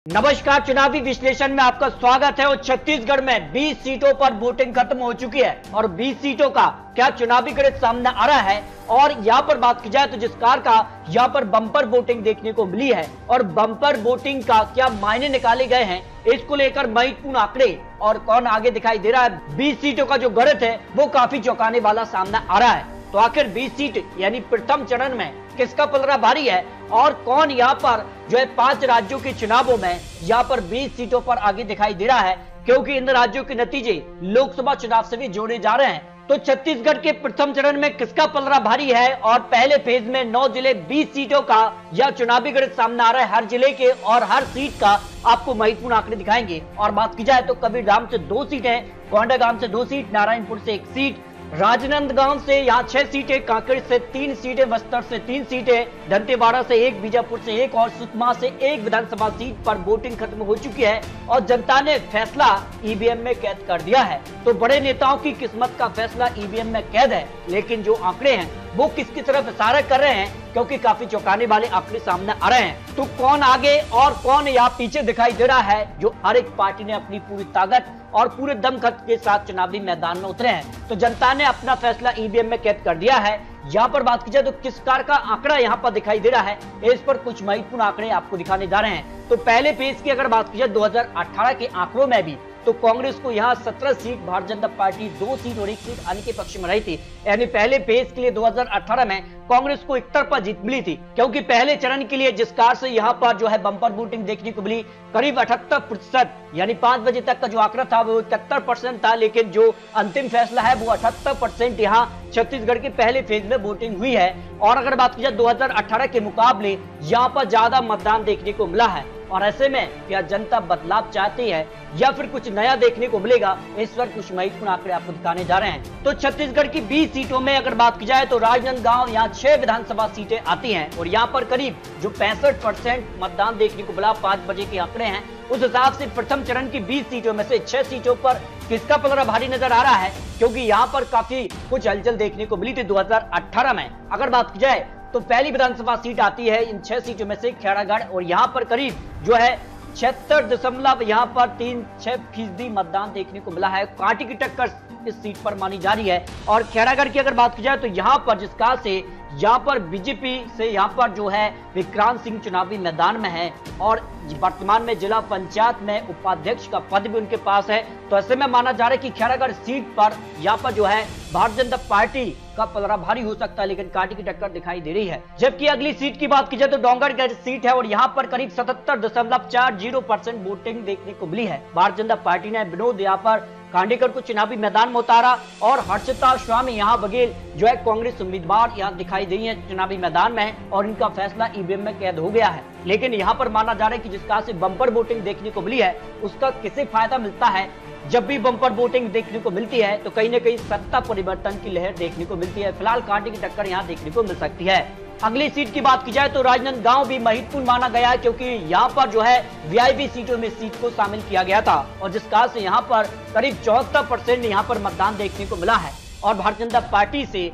नमस्कार, चुनावी विश्लेषण में आपका स्वागत है। और छत्तीसगढ़ में 20 सीटों पर वोटिंग खत्म हो चुकी है और 20 सीटों का क्या चुनावी गणित सामने आ रहा है। और यहाँ पर बात की जाए तो जिस कार का यहाँ पर बम्पर वोटिंग देखने को मिली है और बम्पर वोटिंग का क्या मायने निकाले गए हैं, इसको लेकर महत्वपूर्ण आंकड़े और कौन आगे दिखाई दे रहा है। 20 सीटों का जो गणित है वो काफी चौंकाने वाला सामने आ रहा है। तो आखिर 20 सीट यानी प्रथम चरण में किसका पलड़ा भारी है और कौन यहाँ पर जो है 5 राज्यों के चुनावों में यहाँ पर 20 सीटों पर आगे दिखाई दे रहा है, क्योंकि इन राज्यों के नतीजे लोकसभा चुनाव से भी जोड़े जा रहे हैं। तो छत्तीसगढ़ के प्रथम चरण में किसका पलड़ा भारी है और पहले फेज में 9 जिले 20 सीटों का यह चुनावी गणित सामने आ रहा है। हर जिले के और हर सीट का आपको महत्वपूर्ण आंकड़े दिखाएंगे। और बात की जाए तो कबीरधाम से 2 सीटें, कोंडागांव से 2 सीट, नारायणपुर से 1 सीट, राजनांदगांव से यहाँ 6 सीटें, कांकेर से 3 सीटें, बस्तर से 3 सीटें, दंतेवाड़ा से 1, बीजापुर से 1 और सुकमा से 1 विधानसभा सीट पर वोटिंग खत्म हो चुकी है और जनता ने फैसला ईवीएम में कैद कर दिया है। तो बड़े नेताओं की किस्मत का फैसला ईवीएम में कैद है, लेकिन जो आंकड़े हैं वो किसकी तरफ इशारा कर रहे हैं, क्योंकि काफी चौंकाने वाले आंकड़े सामने आ रहे हैं। तो कौन आगे और कौन यहाँ पीछे दिखाई दे रहा है, जो हर एक पार्टी ने अपनी पूरी ताकत और पूरे दमखत के साथ चुनावी मैदान में उतरे हैं। तो जनता ने अपना फैसला ईवीएम में कैद कर दिया है। यहाँ पर बात की जाए तो किस कार का आंकड़ा यहाँ पर दिखाई दे रहा है, इस पर कुछ महत्वपूर्ण आंकड़े आपको दिखाने जा रहे हैं। तो पहले फेज की अगर बात की जाए 2018 के आंकड़ों में भी तो कांग्रेस को यहाँ 17 seat, Bharatiya Janata party 2 seat और 1 सीट आने के पक्ष में रही थी। यानी पहले फेज के लिए 2018 में कांग्रेस को 1 जीत मिली थी, क्योंकि पहले चरण के लिए जिस कार से यहाँ पर जो है बम्पर वोटिंग देखने को मिली करीब 78%, यानी 5 बजे तक का जो आंकड़ा था वो 71% था, लेकिन जो अंतिम फैसला है वो 78% यहाँ छत्तीसगढ़ के पहले फेज में वोटिंग हुई है। और अगर बात की जाए 2018 के मुकाबले यहाँ पर ज्यादा मतदान देखने को मिला है। और ऐसे में क्या जनता बदलाव चाहती है या फिर कुछ नया देखने को मिलेगा, इस पर कुछ महत्वपूर्ण आंकड़े आपको दिखाने जा रहे हैं। तो छत्तीसगढ़ की 20 सीटों में अगर बात की जाए तो राजनांदगांव यहाँ 6 विधानसभा सीटें आती हैं और यहाँ पर करीब जो 65% मतदान देखने को मिला, 5 बजे के आंकड़े हैं, उस हिसाब से प्रथम चरण की 20 सीटों में से 6 सीटों पर किसका पलड़ा भारी नजर आ रहा है, क्योंकि यहाँ पर काफी कुछ हलचल देखने को मिली थी 2018 में। अगर बात की जाए तो पहली विधानसभा सीट आती है इन 6 सीटों में से खैरागढ़ और यहाँ पर करीब जो है 76.36% मतदान देखने को मिला है। कांटे की टक्कर इस सीट पर मानी जा रही है। और खैरागढ़ की अगर बात की जाए तो यहाँ पर जिस कार से यहाँ पर बीजेपी से यहाँ पर जो है विक्रांत सिंह चुनावी मैदान में है और वर्तमान में जिला पंचायत में उपाध्यक्ष का पद भी उनके पास है। तो ऐसे में माना जा रहा है कि खैरागढ़ सीट पर यहाँ पर जो है भारतीय जनता पार्टी का पलड़ा भारी हो सकता है, लेकिन कांटे की टक्कर दिखाई दे रही है। जबकि अगली सीट की बात की जाए तो डोंगरगढ़ सीट है और यहाँ पर करीब 77.40% वोटिंग देखने को मिली है। भारतीय जनता पार्टी ने विनोद यहाँ पर खांडेकर को चुनावी मैदान में उतारा और हर्षिता स्वामी यहाँ बघेल जो है कांग्रेस उम्मीदवार यहाँ दिखाई दी है चुनावी मैदान में और इनका फैसला ईवीएम में कैद हो गया है। लेकिन यहाँ पर माना जा रहा है कि जिस कार से बम्पर वोटिंग देखने को मिली है उसका किसे फायदा मिलता है। जब भी बम्पर वोटिंग देखने को मिलती है तो कहीं न कहीं सत्ता परिवर्तन की लहर देखने को मिलती है। फिलहाल कांटे की टक्कर यहाँ देखने को मिल सकती है। अगली सीट की बात की जाए तो राजनांदगांव भी महत्वपूर्ण माना गया है, क्योंकि यहाँ पर जो है वीआईपी सीटों में सीट को शामिल किया गया था और जिस कार से यहाँ पर करीब 74% यहाँ पर मतदान देखने को मिला है। और भारतीय जनता पार्टी से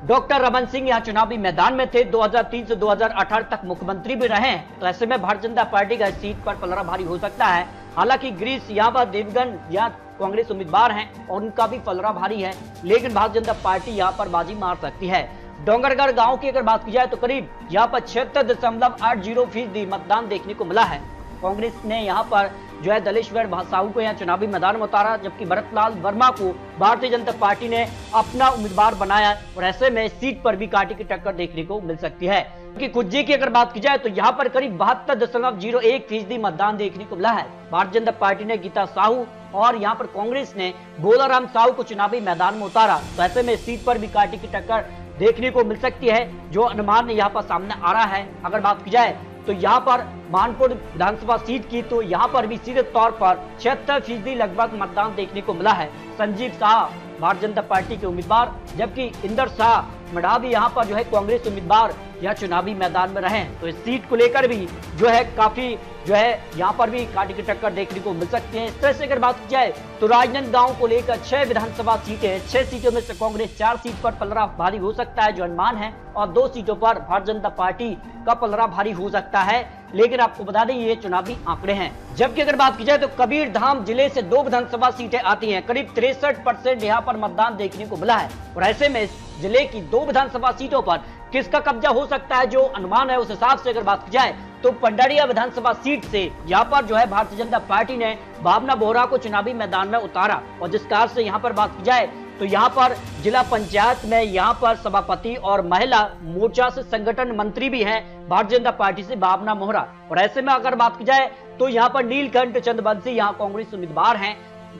डॉक्टर रमन सिंह यहाँ चुनावी मैदान में थे, 2003 से 2018 तक मुख्यमंत्री भी रहे। तो ऐसे में भारतीय जनता पार्टी का सीट पर पलड़ा भारी हो सकता है। हालांकि गिरीश यहाँ पर देवगन यहाँ कांग्रेस उम्मीदवार हैं और उनका भी पलड़ा भारी है, लेकिन भारतीय जनता पार्टी यहाँ पर बाजी मार सकती है। डोंगरगढ़ गांव की अगर बात की जाए तो करीब यहाँ पर 76.80% मतदान देखने को मिला है। कांग्रेस ने यहाँ पर जो है दलेश्वर साहू को यहाँ चुनावी मैदान में उतारा, जबकि भरतलाल वर्मा को भारतीय जनता पार्टी ने अपना उम्मीदवार बनाया और ऐसे में सीट पर भी कांटे की टक्कर देखने को मिल सकती है। कि कुज्जी की अगर बात की जाए तो यहाँ पर करीब 72.01% मतदान देखने को मिला है। भारतीय जनता पार्टी ने गीता साहू और यहाँ पर कांग्रेस ने भोलाराम साहू को चुनावी मैदान में उतारा। तो ऐसे में सीट पर भी कांटे की टक्कर देखने को मिल सकती है, जो अनुमान यहाँ पर सामने आ रहा है। अगर बात की जाए तो यहाँ पर मानपुर विधानसभा सीट की तो यहाँ पर भी सीधे तौर पर 76% लगभग मतदान देखने को मिला है। संजीव शाह भारतीय जनता पार्टी के उम्मीदवार, जबकि इंदर शाह मढ़ा भी यहाँ पर जो है कांग्रेस उम्मीदवार यह चुनावी मैदान में रहे। तो इस सीट को लेकर भी जो है काफी जो है यहाँ पर भी कांटे की टक्कर देखने को मिल सकती है। इस तरह से अगर बात की जाए तो राजनांदगांव को लेकर 6 विधानसभा सीटें, 6 सीटों में से कांग्रेस 4 सीट पर पलड़ा भारी हो सकता है जो अनुमान है, और 2 सीटों पर भारतीय जनता पार्टी का पलड़ा भारी हो सकता है। लेकिन आपको बता दें ये चुनावी आंकड़े हैं। जबकि अगर बात की जाए तो कबीरधाम जिले से 2 विधानसभा सीटें आती हैं, करीब 63% यहाँ पर मतदान देखने को मिला है। और ऐसे में इस जिले की 2 विधानसभा सीटों पर किसका कब्जा हो सकता है, जो अनुमान है उस हिसाब से अगर बात की जाए तो पंडारिया विधानसभा सीट से यहाँ पर जो है भारतीय जनता पार्टी ने भावना बोहरा को चुनावी मैदान में उतारा। और जिस कार से यहाँ पर बात की जाए तो यहाँ पर जिला पंचायत में यहाँ पर सभापति और महिला मोर्चा से संगठन मंत्री भी हैं भारतीय जनता पार्टी से भावना मोहरा। और ऐसे में अगर बात की जाए तो यहाँ पर नीलकंठ चंद्रवंशी यहाँ कांग्रेस उम्मीदवार हैं।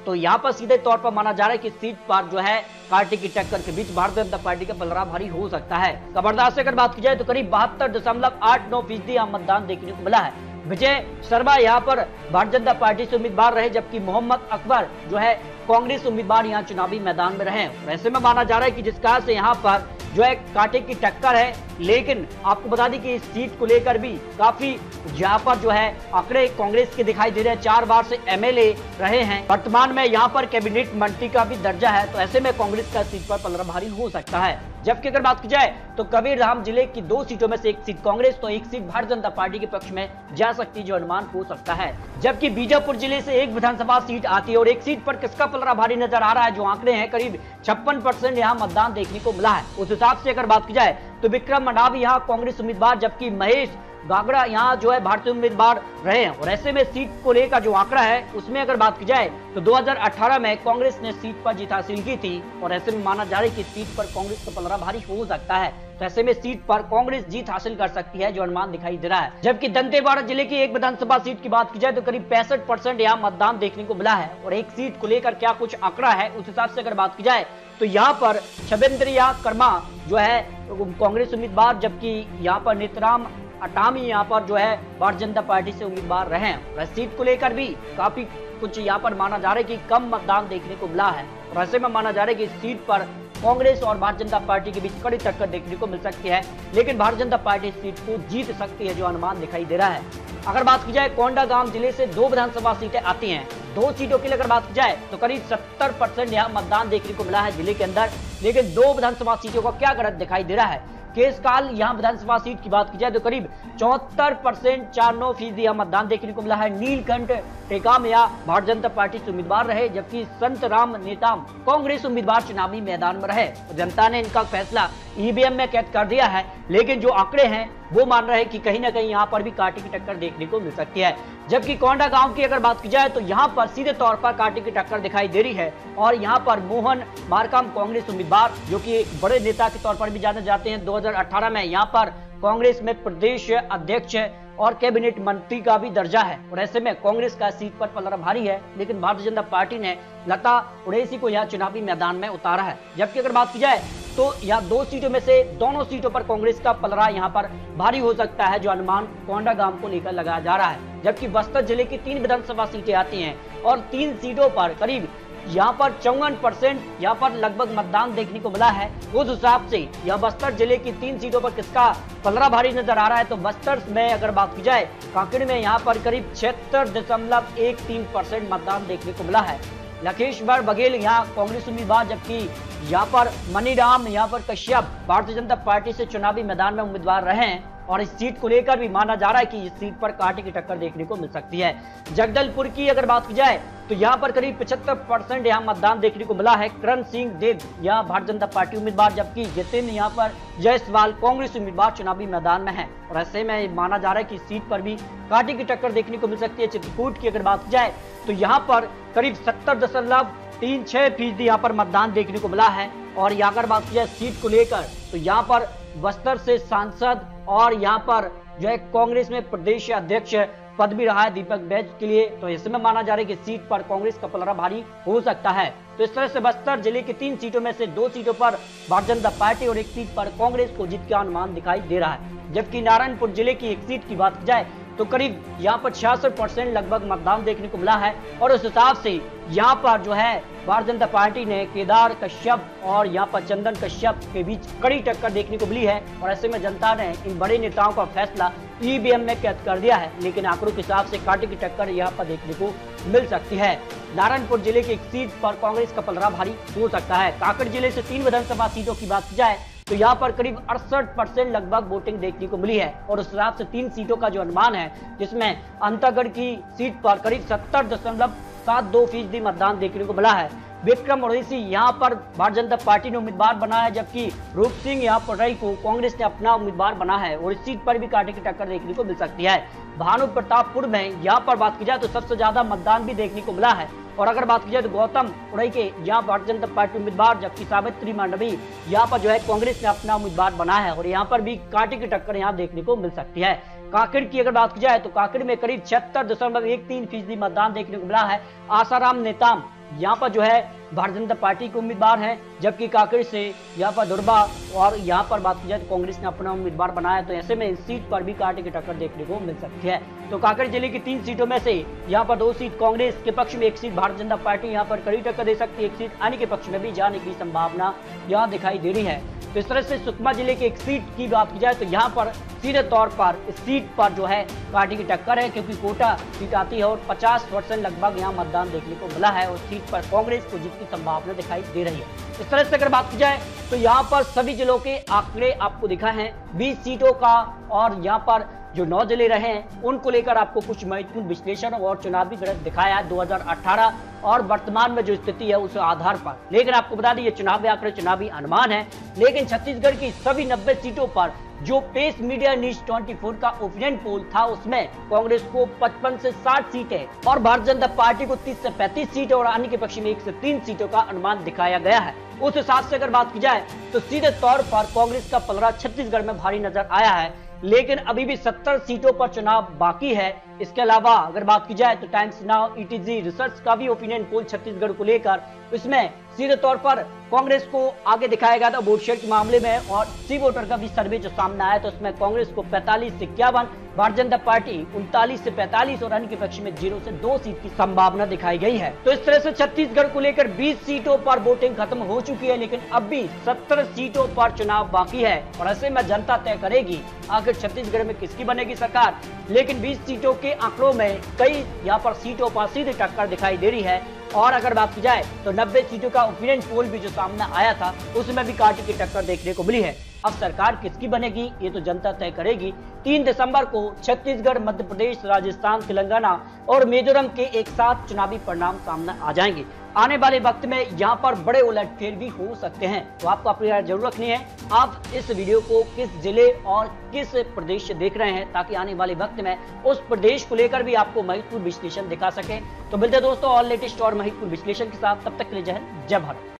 तो यहाँ पर सीधे तौर पर माना जा रहा है कि सीट पर जो है पार्टी की टक्कर के बीच भारतीय जनता पार्टी का पलड़ा भारी हो सकता है। खबरदार से अगर बात की जाए तो करीब 72.89% यहाँ मतदान देखने को मिला है। विजय शर्मा यहाँ पर भारतीय जनता पार्टी से उम्मीदवार रहे, जबकि मोहम्मद अकबर जो है कांग्रेस उम्मीदवार यहाँ चुनावी मैदान में रहे। ऐसे में माना जा रहा है कि जिस कारण से यहाँ पर जो है कांटे की टक्कर है। लेकिन आपको बता दें कि इस सीट को लेकर भी काफी यहाँ पर जो है आंकड़े कांग्रेस के दिखाई दे रहे हैं। 4 बार से एमएलए रहे हैं, वर्तमान में यहाँ पर कैबिनेट मंत्री का भी दर्जा है। तो ऐसे में कांग्रेस का सीट पर पलड़ा भारी हो सकता है। जबकि अगर बात की जाए तो कबीरधाम जिले की 2 सीटों में से एक सीट कांग्रेस तो एक सीट भारतीय जनता पार्टी के पक्ष में जा सकती है, जो अनुमान हो सकता है। जबकि बीजापुर जिले से एक विधानसभा सीट आती है और एक सीट पर किसका पलड़ा भारी नजर आ रहा है, जो आंकड़े हैं करीब 56% यहाँ मतदान देखने को मिला है। उस हिसाब से अगर बात की जाए तो विक्रम मनाव यहाँ कांग्रेस उम्मीदवार, जबकि महेश गागड़ा यहाँ जो है भारतीय उम्मीदवार रहे हैं। और ऐसे में सीट को लेकर जो आंकड़ा है उसमें अगर बात की जाए तो 2018 में कांग्रेस ने सीट पर जीत हासिल की थी। और ऐसे में माना जा रहा है कि सीट पर कांग्रेस का पलड़ा भारी हो सकता है। तो ऐसे में सीट पर कांग्रेस जीत हासिल कर सकती है, जो अनुमान दिखाई दे रहा है। जबकि दंतेवाड़ा जिले की एक विधानसभा सीट की बात की जाए तो करीब 65% यहाँ मतदान देखने को मिला है। और एक सीट को लेकर क्या कुछ आंकड़ा है उस हिसाब से अगर बात की जाए तो यहाँ पर छबेंद्रिया कर्मा जो है कांग्रेस उम्मीदवार, जबकि यहाँ पर नितराम अटामी यहाँ पर जो है भारतीय जनता पार्टी से उम्मीदवार रहे हैं। और सीट को लेकर भी काफी कुछ यहाँ पर माना जा रहा है कि कम मतदान देखने को मिला है। और ऐसे में माना जा रहा है कि इस सीट पर कांग्रेस और भारतीय जनता पार्टी के बीच कड़ी टक्कर देखने को मिल सकती है। लेकिन भारतीय जनता पार्टी इस सीट को जीत सकती है, जो अनुमान दिखाई दे रहा है। अगर बात की जाए कोंडागांव जिले से 2 विधानसभा सीटें आती हैं। 2 सीटों के लिए अगर बात की जाए तो करीब 70% यहाँ मतदान देखने को मिला है जिले के अंदर। लेकिन 2 विधानसभा सीटों का क्या गणित दिखाई दे रहा है। केसकाल यहाँ विधानसभा सीट की बात की जाए तो करीब 74% 49% यहाँ मतदान देखने को मिला है। नीलकंठ टेकाम यहाँ भारतीय जनता पार्टी से उम्मीदवार रहे, जबकि संत राम नेताम कांग्रेस उम्मीदवार चुनावी मैदान में रहे। जनता ने इनका फैसला ईवीएम में कैद कर दिया है। लेकिन जो आंकड़े हैं वो मान रहे हैं कि कहीं ना कहीं यहाँ पर भी कांटे की टक्कर देखने को मिल सकती है। जबकि कोंडागांव की अगर बात की जाए तो यहाँ पर सीधे तौर पर कांटे की टक्कर दिखाई दे रही है। और यहाँ पर मोहन मारकाम कांग्रेस उम्मीदवार, जो कि एक बड़े नेता के तौर पर भी जाने जाते हैं, 2018 में यहाँ पर कांग्रेस में प्रदेश अध्यक्ष और कैबिनेट मंत्री का भी दर्जा है। और ऐसे में कांग्रेस का सीट पर पलड़ा भारी है। लेकिन भारतीय जनता पार्टी ने लता उड़ेसी को यहाँ चुनावी मैदान में उतारा है। जबकि अगर बात की जाए तो यहाँ 2 सीटों में से दोनों सीटों पर कांग्रेस का पलड़ा यहाँ पर भारी हो सकता है, जो अनुमान कोंडागांव को लेकर लगाया जा रहा है। जबकि बस्तर जिले की 3 विधानसभा सीटें आती हैं और 3 सीटों पर करीब यहाँ पर 54% यहाँ पर लगभग मतदान देखने को मिला है। उस हिसाब से यह बस्तर जिले की 3 सीटों पर किसका पलड़ा भारी नजर आ रहा है, तो बस्तर में अगर बात की जाए कांकेर में यहाँ पर करीब 76.13% मतदान देखने को मिला है। लखेश्वर बघेल यहाँ कांग्रेस उम्मीदवार, जबकि यहाँ पर मनीराम यहाँ पर कश्यप भारतीय जनता पार्टी से चुनावी मैदान में उम्मीदवार रहे हैं। और इस सीट को लेकर भी माना जा रहा है कि इस सीट पर कांटे की टक्कर देखने को मिल सकती है। जगदलपुर की अगर बात की जाए तो यहाँ पर करीब 75% यहाँ मतदान देखने को मिला है। करण सिंह देव यहाँ भारतीय जनता पार्टी उम्मीदवार, जबकि जितिन यहाँ पर जायसवाल कांग्रेस उम्मीदवार चुनावी मैदान में है। और ऐसे में माना जा रहा है कि सीट पर भी कांटे की टक्कर देखने को मिल सकती है। चित्रकूट की अगर बात की जाए तो यहाँ पर करीब 70.36% यहाँ पर मतदान देखने को मिला है। और यहाँ अगर बात की जाए सीट को लेकर तो यहाँ पर बस्तर से सांसद और यहाँ पर जो है कांग्रेस में प्रदेश अध्यक्ष पद भी रहा है दीपक बैज के लिए। तो इसमें माना जा रहा है कि सीट पर कांग्रेस का पलड़ा भारी हो सकता है। तो इस तरह से बस्तर जिले की 3 सीटों में से 2 सीटों पर भारतीय जनता पार्टी और 1 सीट पर कांग्रेस को जीत का अनुमान दिखाई दे रहा है। जबकि नारायणपुर जिले की 1 सीट की बात की जाए तो करीब यहाँ पर 66% लगभग मतदान देखने को मिला है। और उस हिसाब से यहाँ पर जो है भारतीय जनता पार्टी ने केदार कश्यप और यहाँ पर चंदन कश्यप के बीच कड़ी टक्कर देखने को मिली है। और ऐसे में जनता ने इन बड़े नेताओं का फैसला ईवीएम में कैद कर दिया है। लेकिन आंकड़ों के हिसाब से कांटे की टक्कर यहाँ पर देखने को मिल सकती है। नारायणपुर जिले की 1 सीट पर कांग्रेस का पलड़ा भारी हो सकता है। कांकेर जिले से 3 विधानसभा सीटों की बात की जाए तो यहाँ पर करीब 68% लगभग वोटिंग देखने को मिली है। और उस हिसाब से 3 सीटों का जो अनुमान है, जिसमें अंतागढ़ की सीट पर करीब 70.72% मतदान देखने को मिला है। विक्रम उड़ीसी यहाँ पर भारतीय जनता पार्टी ने उम्मीदवार बना है, जबकि रूप सिंह यहाँ पर रई को कांग्रेस ने अपना उम्मीदवार बना है और इस सीट पर भी कांटे की टक्कर देखने को मिल सकती है। भानु प्रतापपुर में यहाँ पर बात की जाए तो सबसे ज्यादा मतदान भी देखने को मिला है। और अगर बात की जाए तो गौतम उड़ई के यहाँ भारतीय जनता पार्टी उम्मीदवार, जबकि सावित्री मांडवी यहाँ पर जो है कांग्रेस ने अपना उम्मीदवार बना है और यहाँ पर भी कांटे की टक्कर यहाँ देखने को मिल सकती है। काकड़ की अगर बात की जाए तो काकड़ में करीब 76.13% मतदान देखने को मिला है। आसाराम नेताम यहाँ पर जो है भारतीय जनता पार्टी के उम्मीदवार हैं, जबकि काकड़ से यहाँ पर दुर्बा और यहाँ पर बात की जाए तो कांग्रेस ने अपना उम्मीदवार बनाया। तो ऐसे में इस सीट पर भी कांटे की टक्कर देखने को मिल सकती है। तो काकड़ जिले की 3 सीटों में से यहाँ पर 2 सीट कांग्रेस के पक्ष में, 1 सीट भारतीय जनता पार्टी यहाँ पर कड़ी टक्कर दे सकती है, 1 सीट अन्य के पक्ष में भी जाने की संभावना यहाँ दिखाई दे रही है। तो इस तरह से सुकमा जिले के 1 सीट की बात की जाए तो यहाँ पर सीधे तौर पर इस सीट पर जो है कांटे की टक्कर है, क्योंकि कोटा सीट आती है और 50% लगभग यहाँ मतदान देखने को मिला है। उस सीट पर कांग्रेस को जीत की संभावना दिखाई दे रही है। इस तरह से अगर बात की जाए तो यहाँ पर सभी जिलों के आंकड़े आपको दिखा है 20 सीटों का, और यहाँ पर जो 9 जिले रहे हैं उनको लेकर आपको कुछ महत्वपूर्ण विश्लेषण और चुनावी गणित दिखाया है 2018 और वर्तमान में जो स्थिति है उस आधार पर। लेकिन आपको बता दें ये चुनावी आंकड़े, चुनावी अनुमान है। लेकिन छत्तीसगढ़ की सभी 90 सीटों पर जो पेस मीडिया न्यूज 24 का ओपिनियन पोल था उसमें कांग्रेस को 55 से 60 सीटें और भारतीय जनता पार्टी को 30 से 35 सीटें और अन्य के पक्ष में 1 से 3 सीटों का अनुमान दिखाया गया है। उस हिसाब से अगर बात की जाए तो सीधे तौर पर कांग्रेस का पलड़ा छत्तीसगढ़ में भारी नजर आया है। लेकिन अभी भी 70 सीटों पर चुनाव बाकी है। इसके अलावा अगर बात की जाए तो टाइम्स नाउ ईटीजी रिसर्च का भी ओपिनियन पोल छत्तीसगढ़ को लेकर, इसमें सीधे तौर पर कांग्रेस को आगे दिखाया गया था वोट शेयर के मामले में, और सी वोटर का भी सर्वे जो सामने आया तो उसमें कांग्रेस को 45 से 51, भारतीय जनता पार्टी 39 से 45 और अन्य के पक्ष में 0 से 2 सीट की संभावना दिखाई गई है। तो इस तरह से छत्तीसगढ़ को लेकर 20 सीटों पर वोटिंग खत्म हो चुकी है, लेकिन अब भी 70 सीटों पर चुनाव बाकी है और ऐसे में जनता तय करेगी आखिर छत्तीसगढ़ में किसकी बनेगी सरकार। लेकिन 20 सीटों के आंकड़ों में कई यहाँ पर सीटों पर सीधी टक्कर दिखाई दे रही है। और अगर बात की जाए तो 90 सीटों का ओपिनियन पोल भी जो सामने आया था उसमें भी कांटे की टक्कर देखने को मिली है। अब सरकार किसकी बनेगी ये तो जनता तय करेगी। 3 दिसंबर को छत्तीसगढ़, मध्य प्रदेश, राजस्थान, तेलंगाना और मिजोरम के एक साथ चुनावी परिणाम सामने आ जाएंगे। आने वाले वक्त में यहाँ पर बड़े उलटफेर भी हो सकते हैं। तो आपको अपनी राय जरूर रखनी है। आप इस वीडियो को किस जिले और किस प्रदेश से देख रहे हैं, ताकि आने वाले वक्त में उस प्रदेश को लेकर भी आपको महत्वपूर्ण विश्लेषण दिखा सके। तो मिलते हैं दोस्तों और लेटेस्ट और महत्वपूर्ण विश्लेषण के साथ। तब तक के लिए जय हिंद, जय भारत।